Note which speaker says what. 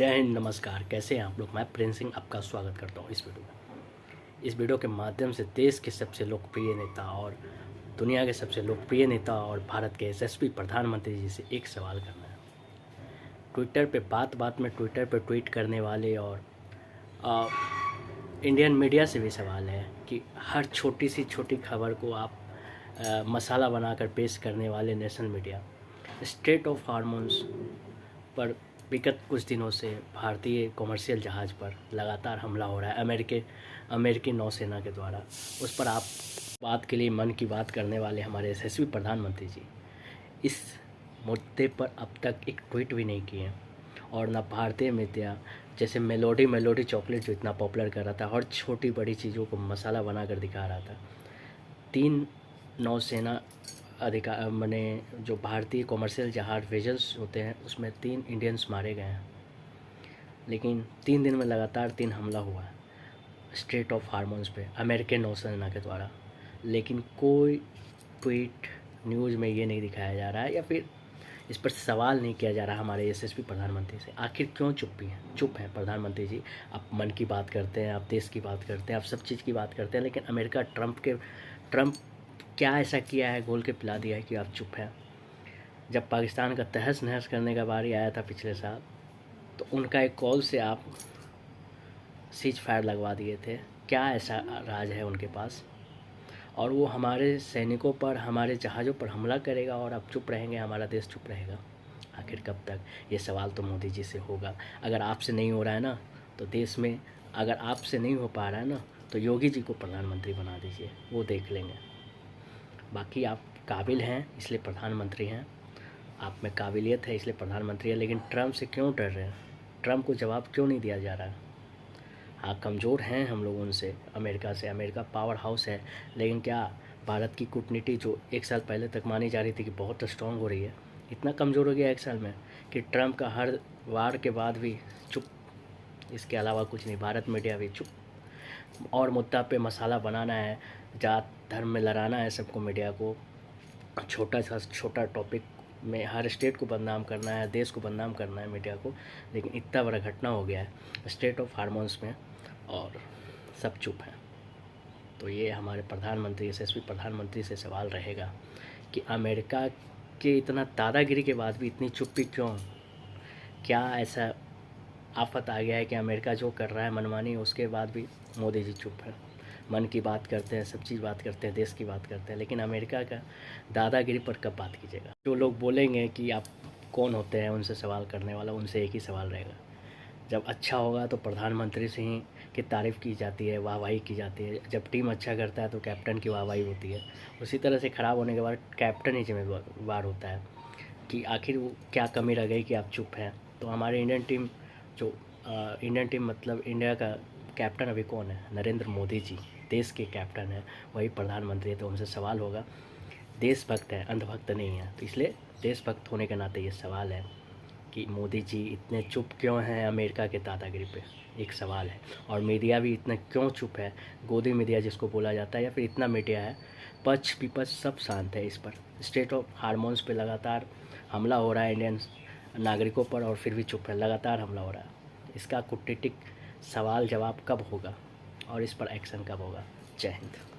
Speaker 1: जय हिंद, नमस्कार। कैसे हैं आप लोग। मैं प्रिंस सिंह आपका स्वागत करता हूं इस वीडियो के माध्यम से देश के सबसे लोकप्रिय नेता और दुनिया के सबसे लोकप्रिय नेता और भारत के यशस्वी प्रधानमंत्री जी से एक सवाल करना है। ट्विटर पे बात बात में ट्विटर पे ट्वीट करने वाले और इंडियन मीडिया से भी सवाल है कि हर छोटी सी छोटी खबर को आप मसाला बनाकर पेश करने वाले national media straight of hormones पर विगत कुछ दिनों से भारतीय कॉमर्शियल जहाज़ पर लगातार हमला हो रहा है अमेरिकी नौसेना के द्वारा। उस पर आप बात के लिए मन की बात करने वाले हमारे यशस्वी प्रधानमंत्री जी इस मुद्दे पर अब तक एक ट्वीट भी नहीं किए और ना भारतीय मीडिया जैसे मेलोडी चॉकलेट जो इतना पॉपुलर कर रहा था और छोटी बड़ी चीज़ों को मसाला बना कर दिखा रहा था। 3 नौसेना अधिकार मैंने जो भारतीय कॉमर्शियल जहाज वेजल्स होते हैं उसमें 3 इंडियंस मारे गए हैं, लेकिन 3 दिन में लगातार 3 हमला हुआ है स्ट्रेट ऑफ हार्मोन्स पे अमेरिकन नौसेना के द्वारा। लेकिन कोई ट्वीट न्यूज़ में ये नहीं दिखाया जा रहा है या फिर इस पर सवाल नहीं किया जा रहा हमारे यशस्वी प्रधानमंत्री से। आखिर क्यों चुप हैं प्रधानमंत्री जी। आप मन की बात करते हैं, आप देश की बात करते हैं, आप सब चीज़ की बात करते हैं, लेकिन अमेरिका ट्रंप क्या ऐसा किया है, घोल के पिला दिया है कि आप चुप हैं। जब पाकिस्तान का तहस नहस करने का बारी आया था पिछले साल, तो उनका एक कॉल से आप सीज फायर लगवा दिए थे। क्या ऐसा राज है उनके पास, और वो हमारे सैनिकों पर, हमारे जहाज़ों पर हमला करेगा और आप चुप रहेंगे, हमारा देश चुप रहेगा। आखिर कब तक। ये सवाल तो मोदी जी से होगा। अगर आपसे नहीं हो रहा है ना, तो देश में अगर आपसे नहीं हो पा रहा है ना, तो योगी जी को प्रधानमंत्री बना दीजिए, वो देख लेंगे। बाकी आप काबिल हैं इसलिए प्रधानमंत्री हैं, आप में काबिलियत है इसलिए प्रधानमंत्री है। लेकिन ट्रंप से क्यों डर रहे हैं, ट्रंप को जवाब क्यों नहीं दिया जा रहा है। हाँ, कमज़ोर हैं हम लोग उनसे, अमेरिका से। अमेरिका पावर हाउस है, लेकिन क्या भारत की कूटनीति जो 1 साल पहले तक मानी जा रही थी कि बहुत स्ट्रॉन्ग हो रही है, इतना कमज़ोर हो गया 1 साल में कि ट्रंप का हर वार के बाद भी चुप। इसके अलावा कुछ नहीं। भारत मीडिया भी चुप। और मुद्दा पे मसाला बनाना है, जात धर्म में लड़ाना है सबको, मीडिया को छोटा सा छोटा टॉपिक में हर स्टेट को बदनाम करना है, देश को बदनाम करना है मीडिया को। लेकिन इतना बड़ा घटना हो गया है स्टेट ऑफ हार्मोन्स में और सब चुप हैं। तो ये हमारे प्रधानमंत्री, यशस्वी प्रधानमंत्री से सवाल रहेगा कि अमेरिका के इतना दादागिरी के बाद भी इतनी चुप्पी क्यों। क्या ऐसा आफत आ गया है कि अमेरिका जो कर रहा है मनमानी, उसके बाद भी मोदी जी चुप हैं। मन की बात करते हैं, सब चीज़ बात करते हैं, देश की बात करते हैं, लेकिन अमेरिका का दादागिरी पर कब बात कीजिएगा। जो लोग बोलेंगे कि आप कौन होते हैं उनसे सवाल करने वाला, उनसे एक ही सवाल रहेगा, जब अच्छा होगा तो प्रधानमंत्री से ही की तारीफ़ की जाती है, वाहवाही की जाती है। जब टीम अच्छा करता है तो कैप्टन की वाहवाही होती है। उसी तरह से ख़राब होने के बाद कैप्टन ही जिम्मेवार होता है कि आखिर वो क्या कमी रह गई कि आप चुप हैं। तो हमारे इंडियन टीम मतलब इंडिया का कैप्टन अभी कौन है, नरेंद्र मोदी जी देश के कैप्टन हैं, वही प्रधानमंत्री है। तो उनसे सवाल होगा, देशभक्त है, अंधभक्त नहीं है। तो इसलिए देशभक्त होने के नाते ये सवाल है कि मोदी जी इतने चुप क्यों हैं अमेरिका के दादागिरी पे, एक सवाल है। और मीडिया भी इतना क्यों चुप है, गोदी मीडिया जिसको बोला जाता है, या फिर इतना मीडिया है, पक्ष विपक्ष सब शांत है इस पर। स्टेट ऑफ हार्मोन्स पे लगातार हमला हो रहा है इंडियन नागरिकों पर, और फिर भी चुप है, लगातार हमला हो रहा है। इसका कूटनीतिक सवाल जवाब कब होगा और इस पर एक्शन कब होगा। जय हिंद।